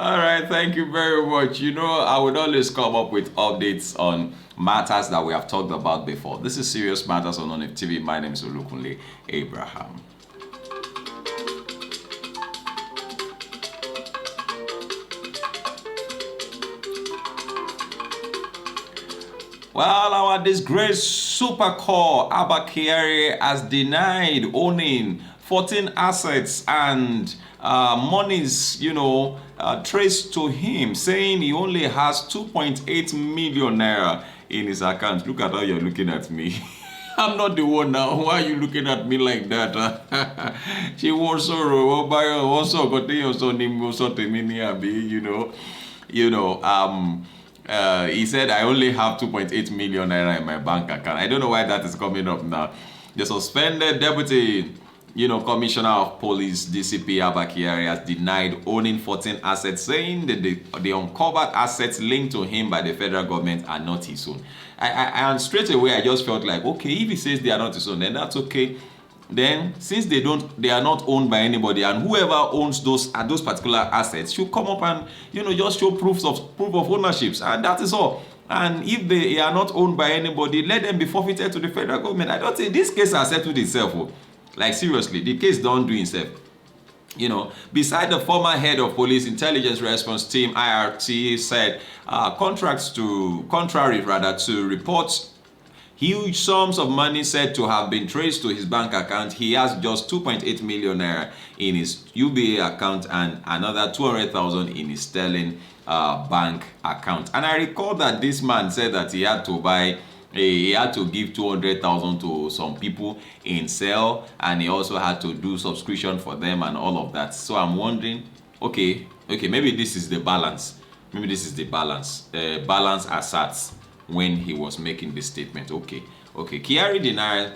All right, thank you very much. You know, I would always come up with updates on matters that we have talked about before. This is Serious Matters on ONIF TV. My name is Olukunle Abraham. Well, our disgraced super core Abba Kyari has denied owning 14 assets and monies, traced to him, saying he only has 2.8 million naira in his account. Look at how you're looking at me. I'm not the one now. Why are you looking at me like that? She wants sorrow. Also, he said, I only have 2.8 million naira in my bank account. I don't know why that is coming up now. The suspended deputy, commissioner of police, DCP Abba Kyari, has denied owning 14 assets, saying that the uncovered assets linked to him by the federal government are not his own. And straight away, I just felt like, okay, if he says they are not his own, then that's okay. Then, since they are not owned by anybody, and whoever owns those particular assets should come up and just show proof of ownerships, and that is all. And if they are not owned by anybody, let them be forfeited to the federal government. I don't think this case has settled itself. Like seriously, the case don't do itself. Beside the former head of police intelligence response team (IRT) said contrary to reports. Huge sums of money said to have been traced to his bank account. He has just 2.8 million naira in his UBA account and another 200,000 in his sterling bank account. And I recall that this man said that he had to give 200,000 to some people in sale, and he also had to do subscription for them and all of that. So I'm wondering, okay, maybe this is the balance. Maybe this is the balance. Balance assets when he was making this statement. Okay. Kyari denial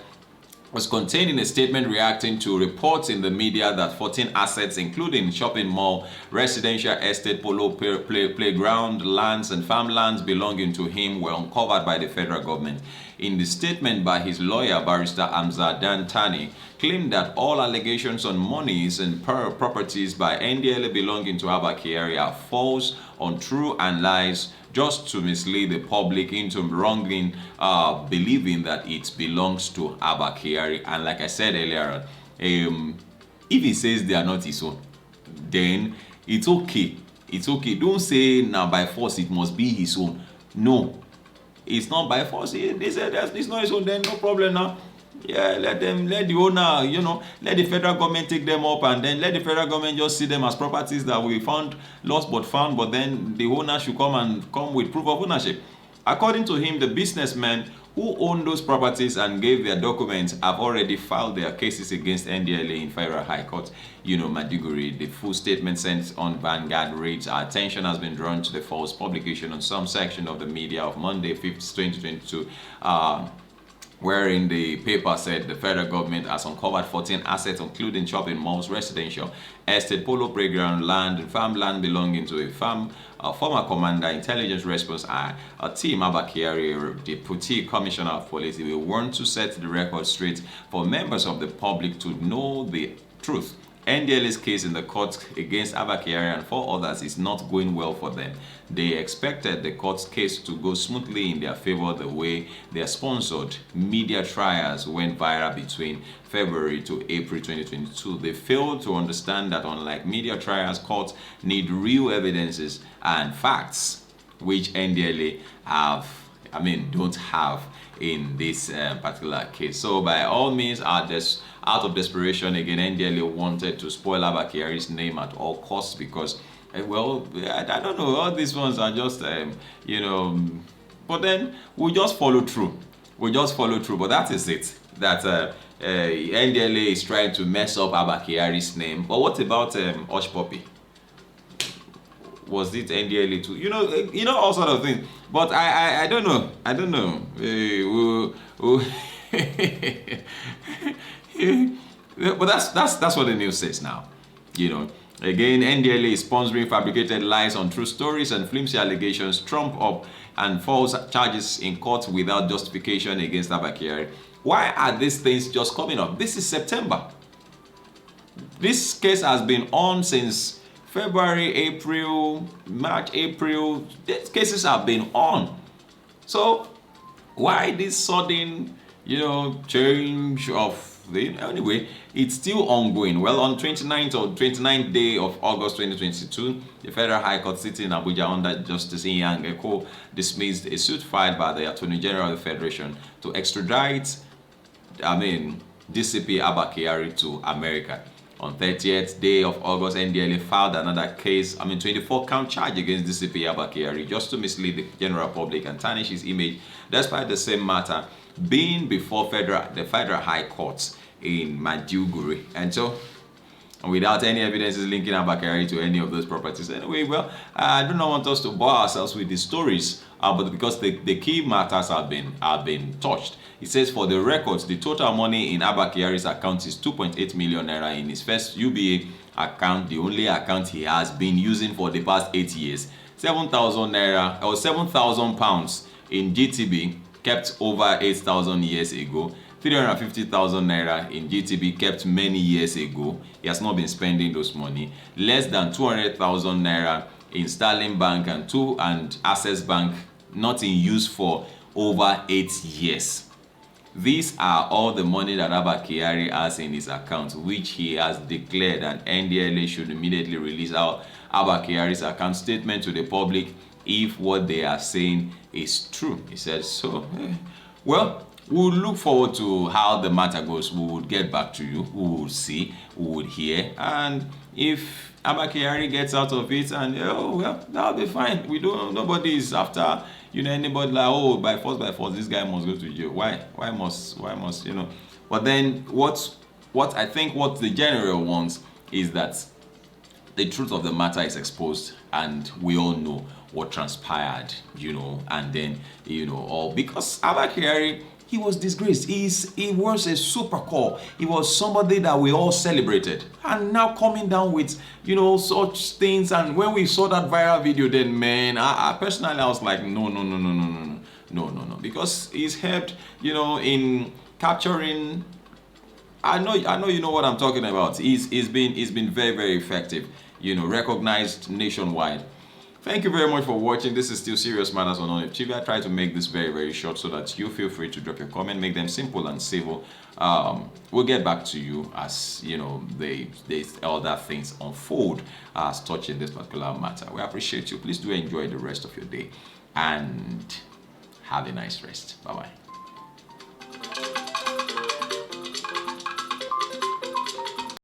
was contained in a statement reacting to reports in the media that 14 assets, including shopping mall, residential estate, polo playground, lands, and farmlands belonging to him were uncovered by the federal government. In the statement by his lawyer, Barrister Amza Tani, claimed that all allegations on monies and properties by NDLA belonging to Abba Kyari are false, untrue, and lies, just to mislead the public into wrongly believing that it belongs to Abba Kyari. And like I said earlier, if he says they are not his own, then it's okay. It's okay. Don't say now by force it must be his own. No, it's not by force. They said it's not his own, then no problem now. Yeah, let the owner, let the federal government take them up, and then let the federal government just see them as properties that we found lost but found, but then the owner should come with proof of ownership. According to him, the businessmen who own those properties and gave their documents have already filed their cases against NDLA in Federal High Court, Maiduguri. The full statement sent on Vanguard reads, our attention has been drawn to the false publication on some section of the media of Monday, 5th, 2022, wherein the paper said the federal government has uncovered 14 assets, including shopping malls, residential estate, polo playground, land, and farmland belonging to a former commander, intelligence response team, Abba Kyari, Deputy Commissioner of Police. We want to set the record straight for members of the public to know the truth. NDLA's case in the court against Abba Kyari and 4 others is not going well for them. They expected the court's case to go smoothly in their favor the way their sponsored media trials went viral between February to April 2022. They failed to understand that unlike media trials, courts need real evidences and facts, which NDLA don't have in this particular case. So by all means, out of desperation, again, NDLA wanted to spoil Abba Kyari's name at all costs because, I don't know, all these ones are just, but then we'll just follow through. But that is it. That NDLA is trying to mess up Abba Kyari's name. But what about Hush Puppy? Was it NDLA too? All sort of things. But I don't know. But that's what the news says now. Again, NDLA is sponsoring fabricated lies, untrue stories, and flimsy allegations, trump up and false charges in court without justification against Abba Kyari. Why are these things just coming up? This is September. This case has been on since February, April, March, April, these cases have been on. So why this sudden, change of anyway, it's still ongoing. Well, on 29th day of August 2022, the Federal High Court sitting in Abuja under Justice Inyang Eko dismissed a suit filed by the Attorney General of the Federation to extradite, DCP Abba Kyari to America. On 30th day of August, NDLA filed another case, 24-count charge against DCP Abba Kyari just to mislead the general public and tarnish his image, despite the same matter being before the Federal High Court in Maiduguri. And so, without any evidences linking Abba Kyari to any of those properties. Anyway, well, I do not want us to bore ourselves with these stories, but because the key matters have been touched. It says, for the records, the total money in Abba Kyari's account is 2.8 million naira in his first UBA account, the only account he has been using for the past 8 years. 7,000 naira or 7,000 pounds in GTB kept over 8,000 years ago. 350,000 naira in GTB kept many years ago. He has not been spending those money. Less than 200,000 naira in Sterling Bank and Access Bank, not in use for over 8 years. These are all the money that Abba Kyari has in his account, which he has declared, and NDLA should immediately release out Abba Kyari's account statement to the public if what they are saying is true. He says so. Well, we'll look forward to how the matter goes. We will get back to you. We will see. We will hear. And if Abba Kyari gets out of it, and well, that'll be fine. Nobody is after anybody like, oh, by force, this guy must go to jail. Why must But then what I think what the general wants is that the truth of the matter is exposed, and we all know what transpired, and then all because Abba Kyari, he was disgraced. He was a super core. He was somebody that we all celebrated. And now coming down with, such things. And when we saw that viral video, then, man, I personally, I was like, no. Because he's helped, in capturing. I know you know what I'm talking about. He's been very, very effective, recognized nationwide. Thank you very much for watching. This is still Serious Matters on ONIF TV. I try to make this very, very short so that you feel free to drop your comment, make them simple and civil. We'll get back to you as other things unfold as touching this particular matter. We appreciate you. Please do enjoy the rest of your day and have a nice rest. Bye-bye.